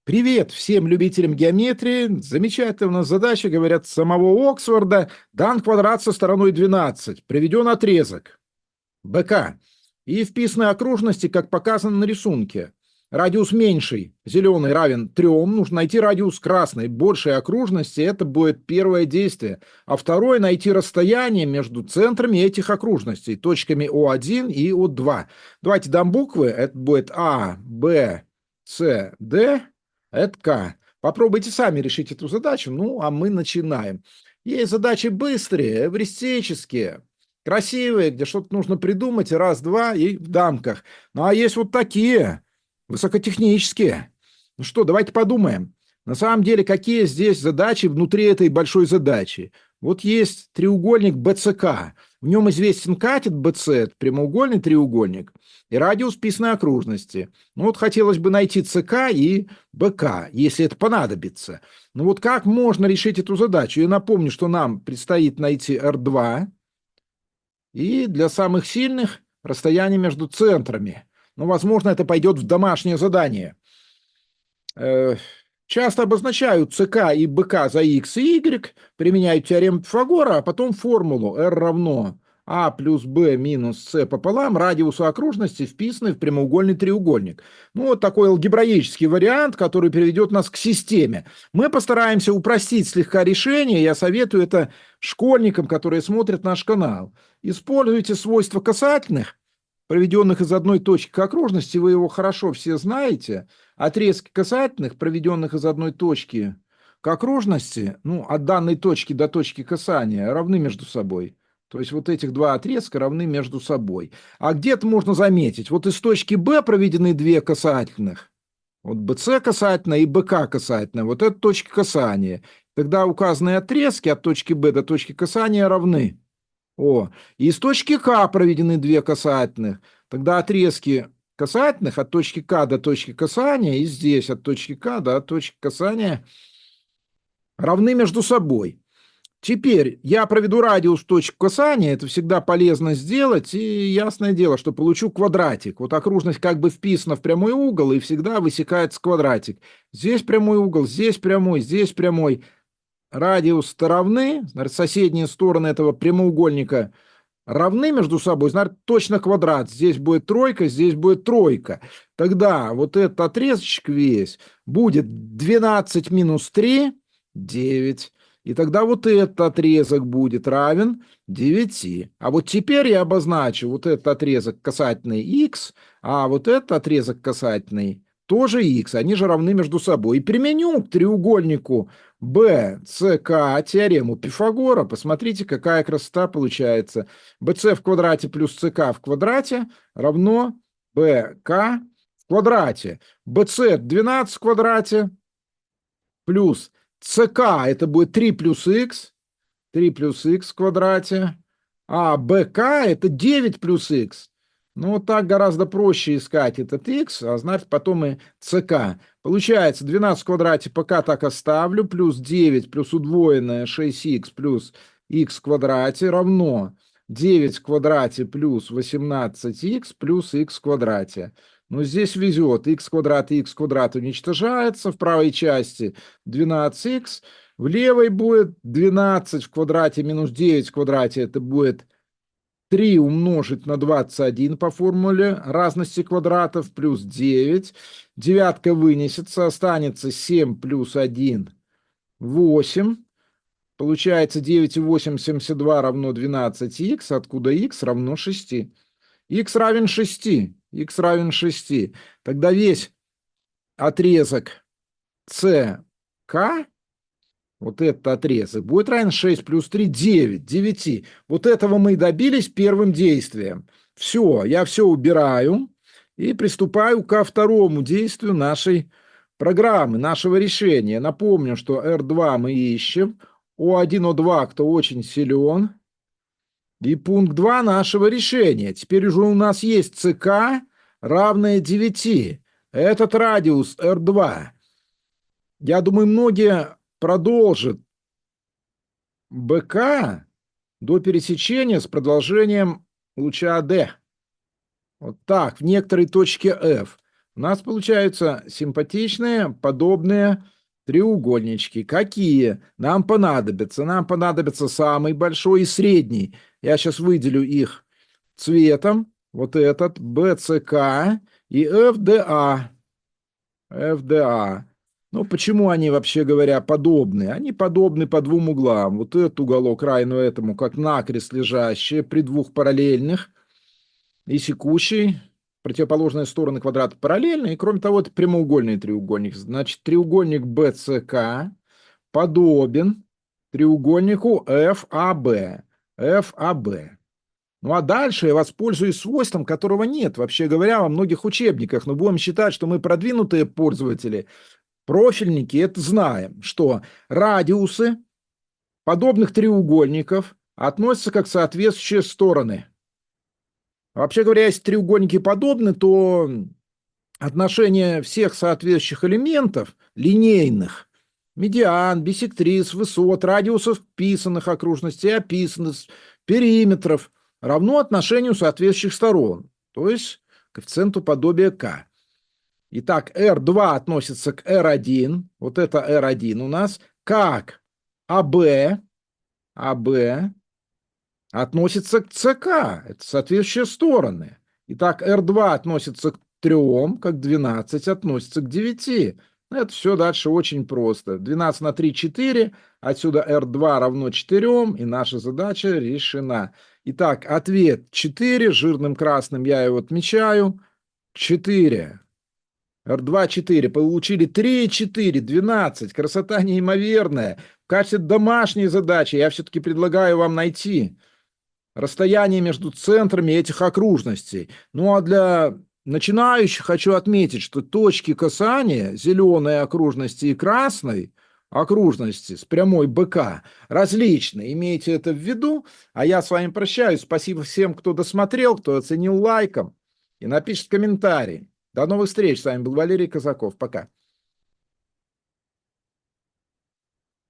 Привет всем любителям геометрии. Замечательная у нас задача, говорят, с самого Оксфорда. Дан квадрат со стороной 12. Приведен отрезок БК. И вписаны окружности, как показано на рисунке. Радиус меньший, зеленый, равен 3. Нужно найти радиус красной, большей окружности. Это будет первое действие. А второе – найти расстояние между центрами этих окружностей, точками О1 и О2. Давайте дам буквы. Это будет А, Б, С, Д. Это К. Попробуйте сами решить эту задачу. Ну, а мы начинаем. Есть задачи быстрые, эвристические, красивые, где что-то нужно придумать, раз-два и в дамках. Ну, а есть вот такие, высокотехнические. Ну что, давайте подумаем. На самом деле, какие здесь задачи внутри этой большой задачи? Вот есть треугольник БЦК. В нем известен катет БЦ, это прямоугольный треугольник, и радиус вписанной окружности. Ну вот хотелось бы найти ЦК и БК, если это понадобится. Ну вот как можно решить эту задачу? Я напомню, что нам предстоит найти R2, и для самых сильных расстояние между центрами. Ну, возможно, это пойдет в домашнее задание. Часто обозначают ЦК и БК за X и Y, применяют теорему Пифагора, а потом формулу R равно А плюс Б минус С пополам радиусу окружности, вписанной в прямоугольный треугольник. Ну, вот такой алгебраический вариант, который приведет нас к системе. Мы постараемся упростить слегка решение. Я советую это школьникам, которые смотрят наш канал. Используйте свойства касательных, проведенных из одной точки к окружности, вы его хорошо все знаете. Отрезки касательных, проведенных из одной точки к окружности, ну, от данной точки до точки касания, равны между собой. То есть вот этих два отрезка равны между собой. А где-то можно заметить, вот из точки Б проведены две касательных. Вот BC касательная и BK касательная. Вот это точки касания. Тогда указанные отрезки от точки Б до точки касания равны. И из точки К проведены две касательных. Тогда отрезки касательных от точки К до точки касания и здесь от точки К до точки касания равны между собой. Теперь я проведу радиус точек касания, это всегда полезно сделать, и ясное дело, что получу квадратик. Вот окружность как бы вписана в прямой угол, и всегда высекается квадратик. Здесь прямой угол, здесь прямой, здесь прямой. Радиус-то равны, значит, соседние стороны этого прямоугольника равны между собой, значит, точно квадрат. Здесь будет тройка, здесь будет тройка. Тогда вот этот отрезочек весь будет 12 минус 3, 9. И тогда вот этот отрезок будет равен 9. А вот теперь я обозначу вот этот отрезок касательный x, а вот этот отрезок касательный тоже x. Они же равны между собой. И применю к треугольнику BCK теорему Пифагора. Посмотрите, какая красота получается. BC в квадрате плюс CK в квадрате равно BK в квадрате. BC 12 в квадрате плюс CK это будет 3 плюс x, 3 плюс x в квадрате, а BK это 9 плюс x. Ну, вот так гораздо проще искать этот x, а значит, потом и ck. Получается, 12 в квадрате пока так оставлю, плюс 9 плюс удвоенное 6х плюс x в квадрате равно 9 в квадрате плюс 18х плюс x в квадрате. Ну, здесь везет, x квадрат и x квадрат уничтожается в правой части, 12х. В левой будет 12 в квадрате минус 9 в квадрате, это будет 3 умножить на 21 по формуле разности квадратов плюс 9. Девятка вынесется, останется 7 плюс 1, 8. Получается 9 и 8, 72 равно 12х, откуда х равно 6. Х равен 6. Х равен 6. Тогда весь отрезок СК, вот этот отрезок, будет равен 6 плюс 3, 9, 9. Вот этого мы и добились первым действием. Все, я все убираю и приступаю ко второму действию нашей программы, нашего решения. Напомню, что R2 мы ищем, O1, O2, кто очень силен. И пункт 2 нашего решения. Теперь уже у нас есть ЦК равное 9. Этот радиус R2. Я думаю, многие продолжат БК до пересечения с продолжением луча D. Вот так, в некоторой точке F. У нас получаются симпатичные, подобные треугольнички. Какие нам понадобятся? Нам понадобится самый большой и средний. Я сейчас выделю их цветом. Вот этот, BCK и FDA. FDA. Ну, почему они, вообще говоря, подобны? Они подобны по двум углам. Вот этот уголок равен этому, как накрест лежащие при двух параллельных и секущей. Противоположные стороны квадрата параллельны. И, кроме того, это прямоугольный треугольник. Значит, треугольник BCK подобен треугольнику FAB. FAB. Ну а дальше я воспользуюсь свойством, которого нет, вообще говоря, во многих учебниках. Но будем считать, что мы продвинутые пользователи, профильники, это знаем, что радиусы подобных треугольников относятся как соответствующие стороны. Вообще говоря, если треугольники подобны, то отношение всех соответствующих элементов линейных, медиан, биссектрис, высот, радиусов вписанных окружностей, описанных, периметров, равно отношению соответствующих сторон, то есть коэффициенту подобия k. Итак, R2 относится к R1, вот это R1 у нас, как AB относится к CK, это соответствующие стороны. Итак, R2 относится к 3, как 12 относится к 9. Это все дальше очень просто. 12 на 3 – 4, отсюда R2 равно 4, и наша задача решена. Итак, ответ 4, жирным красным я его отмечаю, 4. R2 4, получили 3, 4, 12, красота неимоверная. В качестве домашней задачи я все-таки предлагаю вам найти расстояние между центрами этих окружностей. Ну а для начинающих хочу отметить, что точки касания зеленой окружности и красной окружности с прямой БК различны. Имейте это в виду. А я с вами прощаюсь. Спасибо всем, кто досмотрел, кто оценил лайком и напишет комментарий. До новых встреч. С вами был Валерий Казаков. Пока.